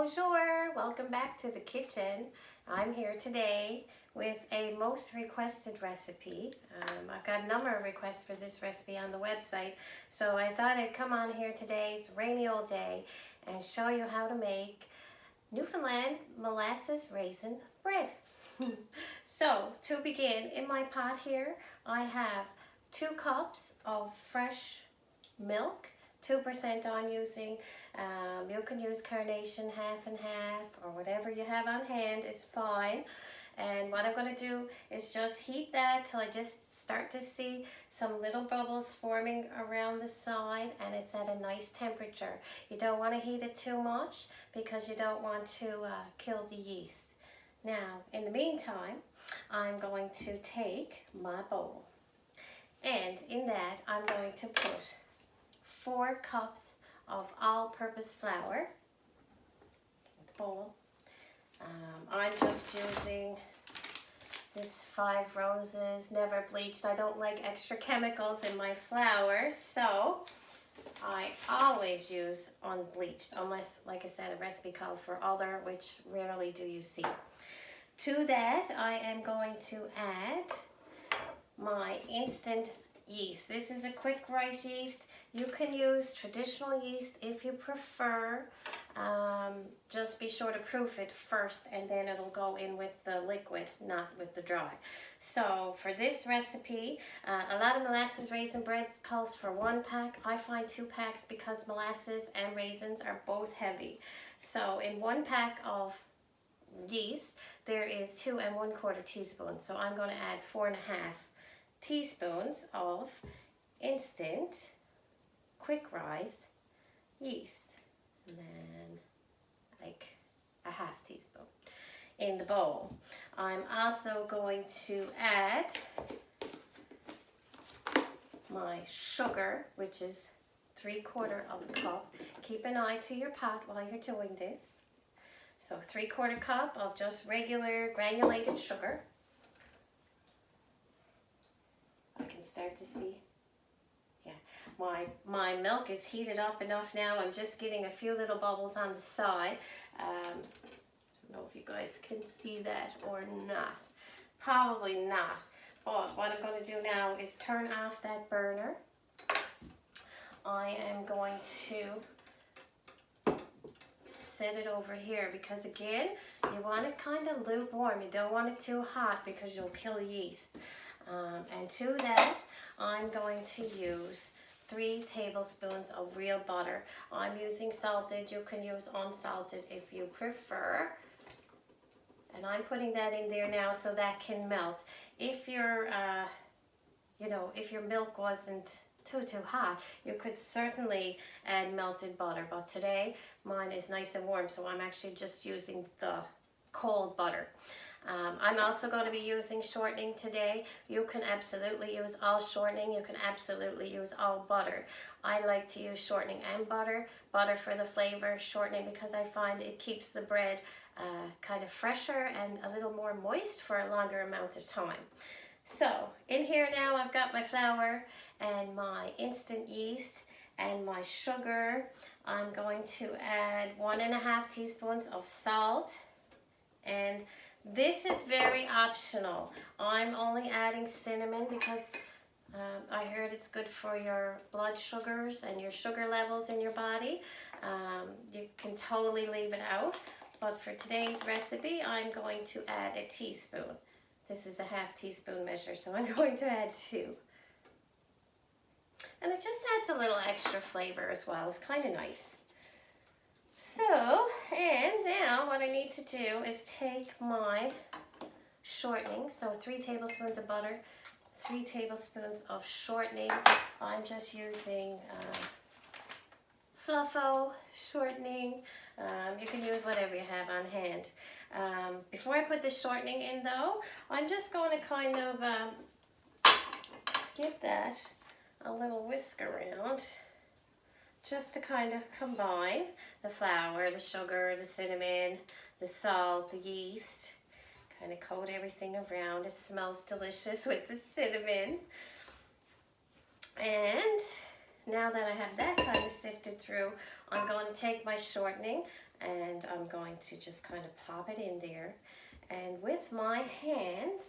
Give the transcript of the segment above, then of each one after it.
Bonjour, welcome back to the kitchen. I'm here today with a most requested recipe. I've got a number of requests for this recipe on the website, so I thought I'd come on here today, it's a rainy old day, and show you how to make Newfoundland molasses raisin bread. So to begin, in my pot here I have 2 cups of fresh milk. 2% I'm using. You can use carnation half and half, or whatever you have on hand is fine. And what I'm going to do is just heat that till I just start to see some little bubbles forming around the side, and it's at a nice temperature. You don't want to heat it too much because you don't want to kill the yeast. Now, in the meantime, I'm going to take my bowl, and in that I'm going to put 4 cups of all-purpose flour in the bowl. I'm just using this 5 Roses, never bleached. I don't like extra chemicals in my flour, so I always use unbleached, unless, like I said, a recipe called for other, which rarely do you see. To that, I am going to add my instant yeast. This is a quick rice yeast. You can use traditional yeast if you prefer. Just be sure to proof it first, and then it'll go in with the liquid, not with the dry. So for this recipe, a lot of molasses raisin bread calls for 1 pack. I find 2 packs because molasses and raisins are both heavy. So in 1 pack of yeast, there is 2 1/4 teaspoons. So I'm going to add 4 1/2 teaspoons of instant quick rise yeast, and then like a 1/2 teaspoon in the bowl. I'm also going to add my sugar, which is 3/4 of a cup. Keep an eye to your pot while you're doing this. So 3/4 cup of just regular granulated sugar. I can start to see, yeah, my milk is heated up enough now. I'm just getting a few little bubbles on the side. I don't know if you guys can see that or not. Probably not. But what I'm going to do now is turn off that burner. I am going to set it over here because, again, you want it kind of lukewarm. You don't want it too hot because you'll kill yeast. And to that, I'm going to use 3 tablespoons of real butter. I'm using salted. You can use unsalted if you prefer. And I'm putting that in there now so that can melt. If your, if your milk wasn't too hot, you could certainly add melted butter. But today, mine is nice and warm, so I'm actually just using the cold butter. I'm also going to be using shortening today. You can absolutely use all shortening. You can absolutely use all butter. I like to use shortening and butter. Butter for the flavor, shortening because I find it keeps the bread kind of fresher and a little more moist for a longer amount of time. So in here now I've got my flour and my instant yeast and my sugar. I'm going to add 1 1/2 teaspoons of salt, and this is very optional. I'm only adding cinnamon because I heard it's good for your blood sugars and your sugar levels in your body. You can totally leave it out, but for today's recipe, I'm going to add a teaspoon. This is a 1/2 teaspoon measure, so I'm going to add 2. And it just adds a little extra flavor as well. It's kind of nice. So, and now what I need to do is take my shortening, so 3 tablespoons of butter, 3 tablespoons of shortening. I'm just using Fluffo shortening. You can use whatever you have on hand. Before I put the shortening in though, I'm just going to kind of give that a little whisk around, just to kind of combine the flour, the sugar, the cinnamon, the salt, the yeast. Kind of coat everything around. It smells delicious with the cinnamon. And now that I have that kind of sifted through, I'm going to take my shortening and I'm going to just kind of pop it in there. And with my hands,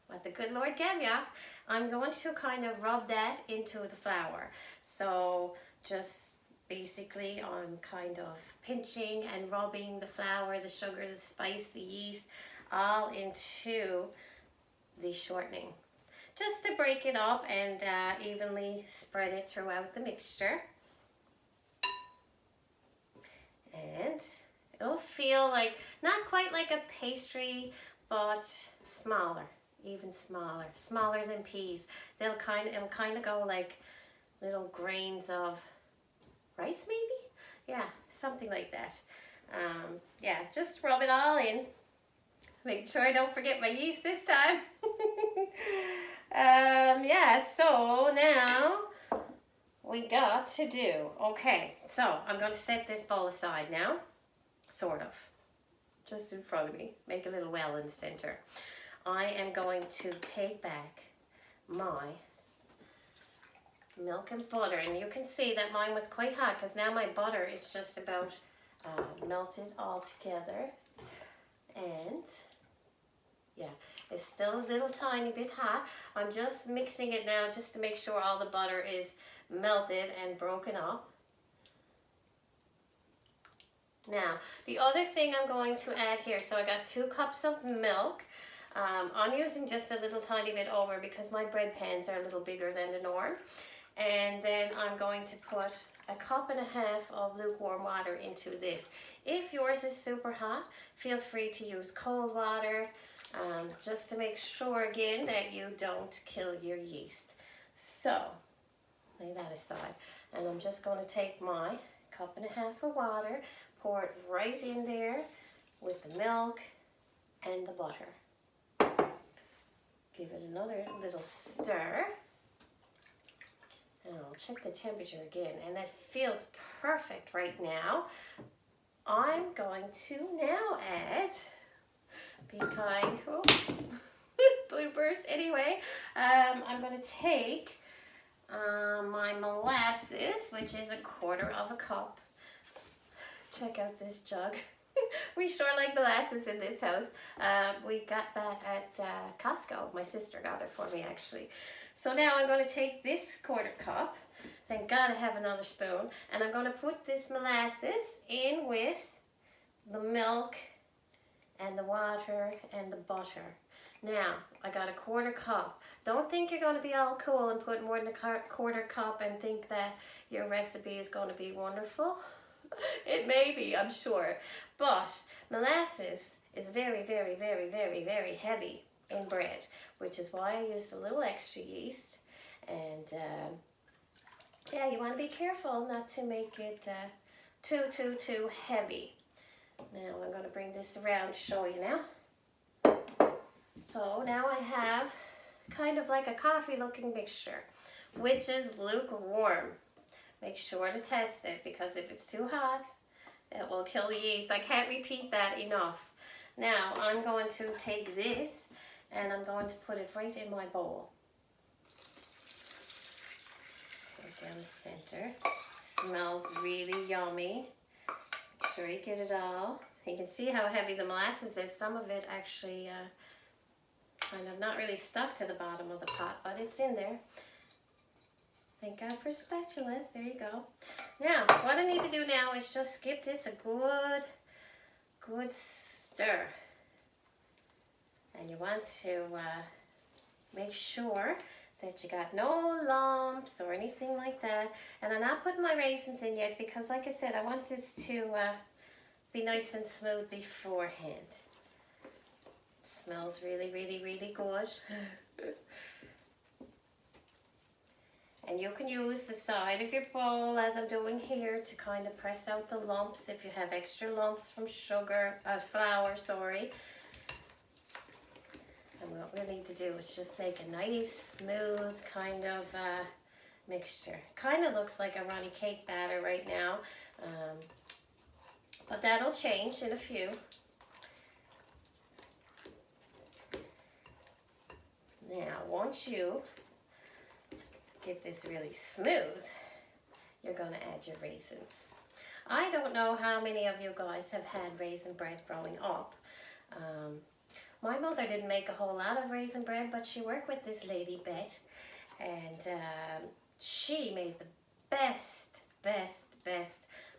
what the good Lord gave ya, I'm going to kind of rub that into the flour. So just basically I'm kind of pinching and rubbing the flour, the sugar, the spice, the yeast, all into the shortening. Just to break it up and evenly spread it throughout the mixture. And it'll feel like, not quite like a pastry, but smaller, even smaller, smaller than peas. It'll kind of go like little grains of rice maybe? Yeah, something like that. Yeah, just rub it all in. Make sure I don't forget my yeast this time. Yeah, so now we got to do, okay, so I'm going to set this bowl aside now, sort of, just in front of me, make a little well in the center. I am going to take back my milk and butter, and you can see that mine was quite hot because now my butter is just about melted all together, and yeah, it's still a little tiny bit hot. I'm just mixing it now just to make sure all the butter is melted and broken up. Now, the other thing I'm going to add here, so I got 2 cups of milk. I'm using just a little tiny bit over because my bread pans are a little bigger than the norm. And then I'm going to put 1.5 cups of lukewarm water into this. If yours is super hot, feel free to use cold water, just to make sure again that you don't kill your yeast. So, lay that aside. And I'm just going to take my 1.5 cups of water, pour it right in there with the milk and the butter. Give it another little stir. And I'll check the temperature again, and that feels perfect right now. I'm going to now add, be kind, oh, bloopers. Anyway, I'm going to take my molasses, which is 1/4 cup. Check out this jug. We sure like molasses in this house. We got that at Costco. My sister got it for me actually. So now I'm going to take this 1/4 cup. Thank God I have another spoon. And I'm going to put this molasses in with the milk and the water and the butter. Now, I got 1/4 cup. Don't think you're going to be all cool and put more than 1/4 cup and think that your recipe is going to be wonderful. It may be, I'm sure. But molasses is very, very, very, very, very heavy in bread, which is why I used a little extra yeast. And yeah, you want to be careful not to make it too heavy. Now I'm going to bring this around to show you now. So now I have kind of like a coffee looking mixture, which is lukewarm. Make sure to test it, because if it's too hot, it will kill the yeast. I can't repeat that enough. Now I'm going to take this and I'm going to put it right in my bowl. Right down the center. Smells really yummy. Make sure you get it all. You can see how heavy the molasses is. Some of it actually kind of not really stuck to the bottom of the pot, but it's in there. Thank God for spatulas. There you go. Now, what I need to do now is just give this a good stir. And you want to make sure that you got no lumps or anything like that. And I'm not putting my raisins in yet because, like I said, I want this to be nice and smooth beforehand. It smells really, really, really good. And you can use the side of your bowl, as I'm doing here, to kind of press out the lumps if you have extra lumps from flour, sorry. And what we need to do is just make a nice, smooth kind of mixture. Kind of looks like a runny cake batter right now, but that'll change in a few. Now, once you get this really smooth, you're going to add your raisins. I don't know how many of you guys have had raisin bread growing up. My mother didn't make a whole lot of raisin bread, but she worked with this lady, Bet, and she made the best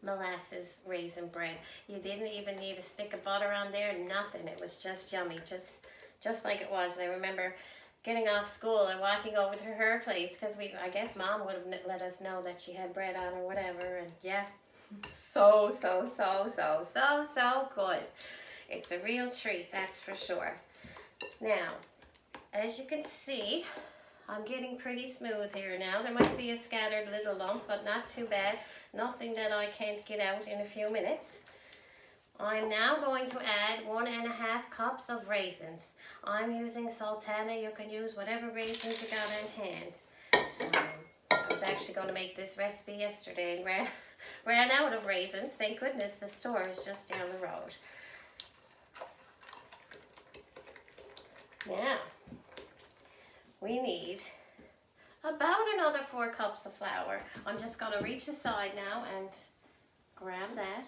molasses raisin bread. You didn't even need a stick of butter on there, nothing. It was just yummy, just like it was. And I remember getting off school and walking over to her place because I guess Mom would have let us know that she had bread on or whatever. And yeah, so good. It's a real treat, that's for sure. Now, as you can see, I'm getting pretty smooth here now. There might be a scattered little lump, but not too bad. Nothing that I can't get out in a few minutes. I'm now going to add 1.5 cups of raisins. I'm using sultana. You can use whatever raisins you got in hand. I was actually going to make this recipe yesterday and ran out of raisins. Thank goodness the store is just down the road. Now, we need about another 4 cups of flour. I'm just going to reach aside now and grab that.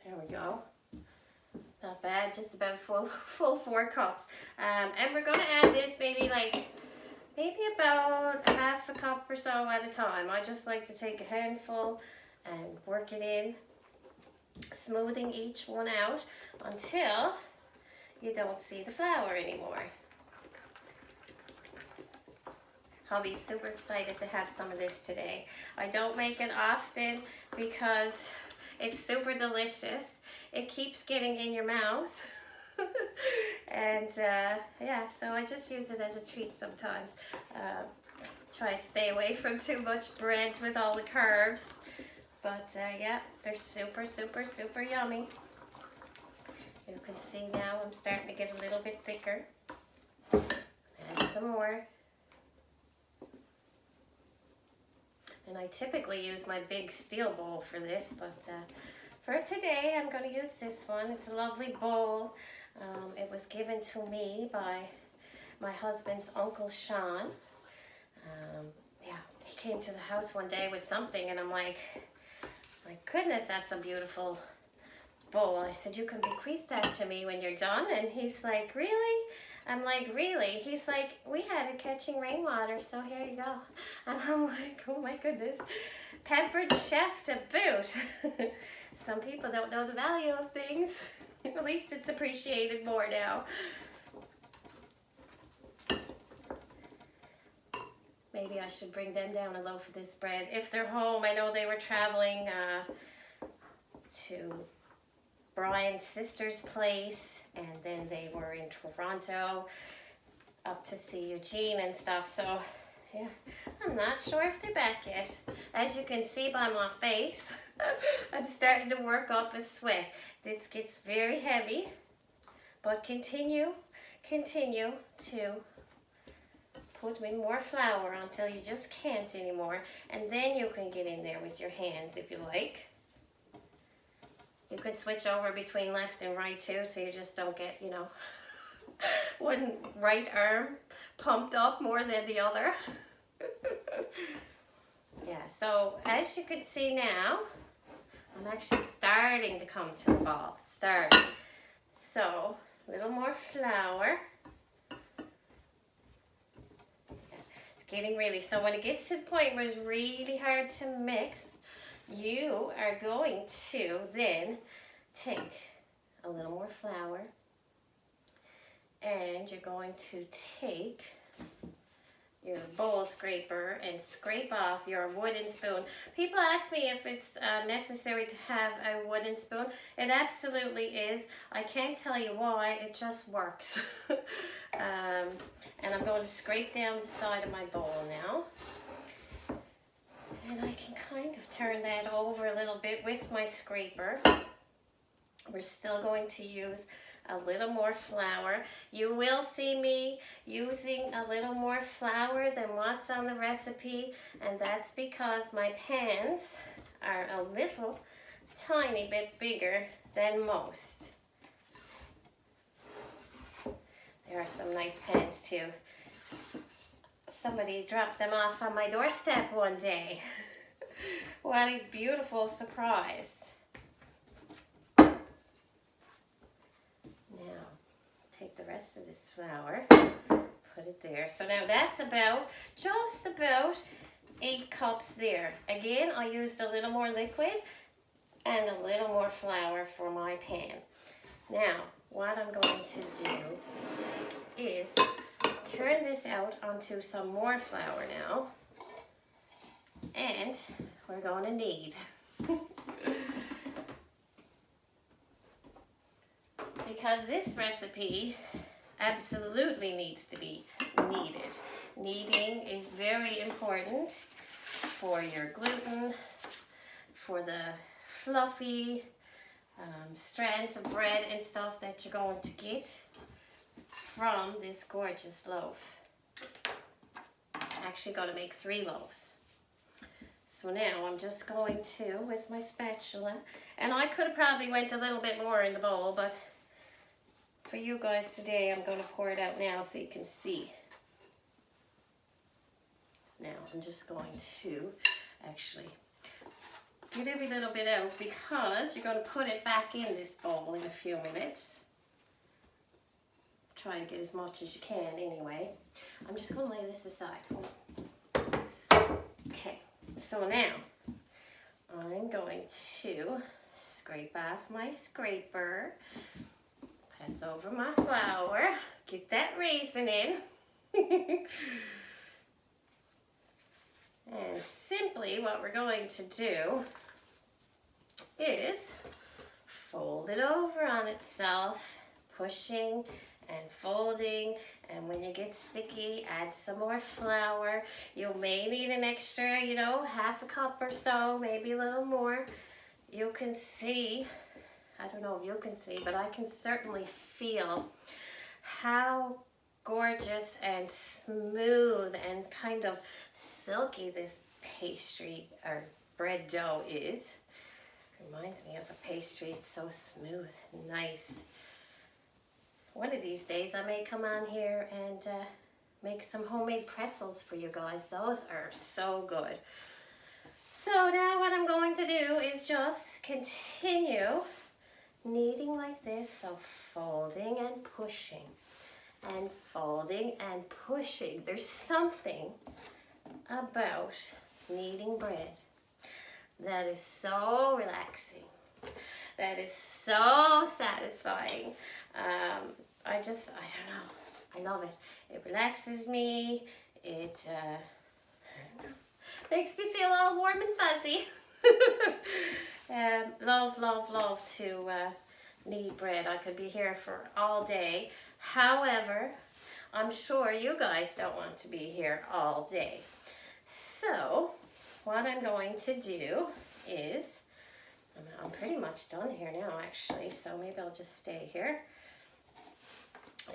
There we go. Not bad, just about full 4 cups. And we're going to add this maybe about 1/2 cup or so at a time. I just like to take a handful and work it in, smoothing each one out until you don't see the flour anymore. I'll be super excited to have some of this today. I don't make it often because it's super delicious. It keeps getting in your mouth. And yeah, so I just use it as a treat sometimes. Try to stay away from too much breads with all the carbs. But yeah, they're super yummy. You can see now I'm starting to get a little bit thicker. Add some more. And I typically use my big steel bowl for this, but for today I'm going to use this one. It's a lovely bowl. It was given to me by my husband's Uncle Sean. Yeah, he came to the house one day with something and I'm like, my goodness, that's a beautiful bowl. I said, you can bequeath that to me when you're done. And he's like, really? I'm like, really? He's like, we had it catching rainwater, so here you go. And I'm like, oh my goodness. Pampered chef to boot. Some people don't know the value of things. At least it's appreciated more now. Maybe I should bring them down a loaf of this bread. If they're home, I know they were traveling to Brian's sister's place, and then they were in Toronto up to see Eugene and stuff. So yeah, I'm not sure if they're back yet. As you can see by my face, I'm starting to work up a sweat. This gets very heavy, but continue to put in more flour until you just can't anymore, and then you can get in there with your hands if you like. You could switch over between left and right too, so you just don't get, you know, one right arm pumped up more than the other. Yeah, so as you can see now, I'm actually starting to come to a ball. So, a little more flour. Getting really, so when it gets to the point where it's really hard to mix, you are going to then take a little more flour and you're going to take your bowl scraper and scrape off your wooden spoon. People ask me if it's necessary to have a wooden spoon. It absolutely is. I can't tell you why, it just works. And I'm going to scrape down the side of my bowl now. And I can kind of turn that over a little bit with my scraper. We're still going to use a little more flour. You will see me using a little more flour than what's on the recipe, and that's because my pans are a little tiny bit bigger than most. There are some nice pans too. somebody dropped them off on my doorstep one day. What a beautiful surprise. Now, take the rest of this flour, put it there. So now that's just about 8 cups there. Again, I used a little more liquid and a little more flour for my pan. Now, what I'm going to do is turn this out onto some more flour now. And we're going to knead. Because this recipe absolutely needs to be kneaded. Kneading is very important for your gluten, for the fluffy strands of bread and stuff that you're going to get from this gorgeous loaf. I'm actually going to make 3 loaves. So now I'm just going to, with my spatula, and I could have probably went a little bit more in the bowl, but for you guys today, I'm going to pour it out now so you can see. Now I'm just going to actually get every little bit out because you're going to put it back in this bowl in a few minutes. Try to get as much as you can anyway. I'm just going to lay this aside. Okay, so now I'm going to scrape off my scraper, pass over my flour, get that raisin in. And simply what we're going to do is fold it over on itself, pushing and folding, and when you get sticky, add some more flour. You may need an extra, you know, half a cup or so, maybe a little more. You can see, I don't know if you can see, but I can certainly feel how gorgeous and smooth and kind of silky this pastry or bread dough is. Reminds me of a pastry. It's so smooth and nice. One of these days I may come on here and make some homemade pretzels for you guys. Those are so good. So now what I'm going to do is just continue kneading like this. So folding and pushing and folding and pushing. There's something about kneading bread that is so relaxing, that is so satisfying. I don't know, I love it. It relaxes me, it makes me feel all warm and fuzzy. Love to knead bread. I could be here for all day. However, I'm sure you guys don't want to be here all day. So what I'm going to do is, I'm pretty much done here now actually, so maybe I'll just stay here.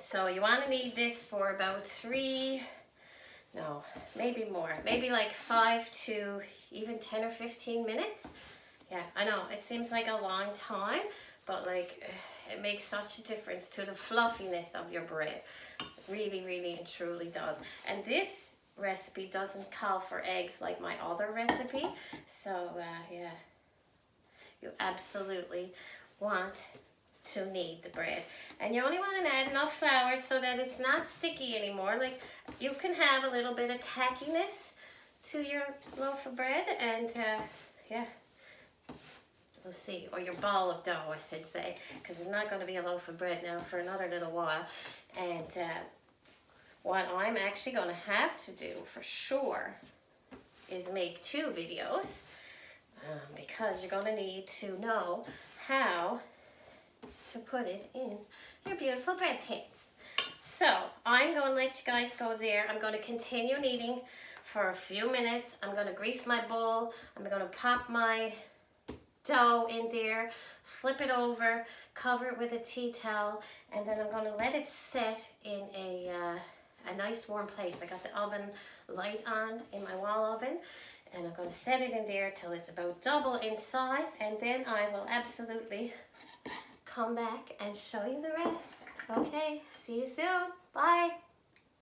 So you want to knead this for about 3, no, maybe more, maybe like 5 to even 10 or 15 minutes. Yeah, I know, it seems like a long time, but like it makes such a difference to the fluffiness of your bread. It really, really and truly does. And this recipe doesn't call for eggs like my other recipe. So yeah, you absolutely want to knead the bread. And you only want to add enough flour so that it's not sticky anymore. Like you can have a little bit of tackiness to your loaf of bread and yeah. Let's see, or your ball of dough, I should say, because it's not going to be a loaf of bread now for another little while. And what I'm actually going to have to do for sure is make 2 videos because you're going to need to know how to put it in your beautiful bread pans. So I'm going to let you guys go there. I'm going to continue kneading for a few minutes. I'm going to grease my bowl. I'm going to pop my dough in there, flip it over, cover it with a tea towel, and then I'm going to let it set in a nice warm place. I got the oven light on in my wall oven, and I'm going to set it in there till it's about double in size, and then I will absolutely come back and show you the rest. Okay, see you soon. Bye.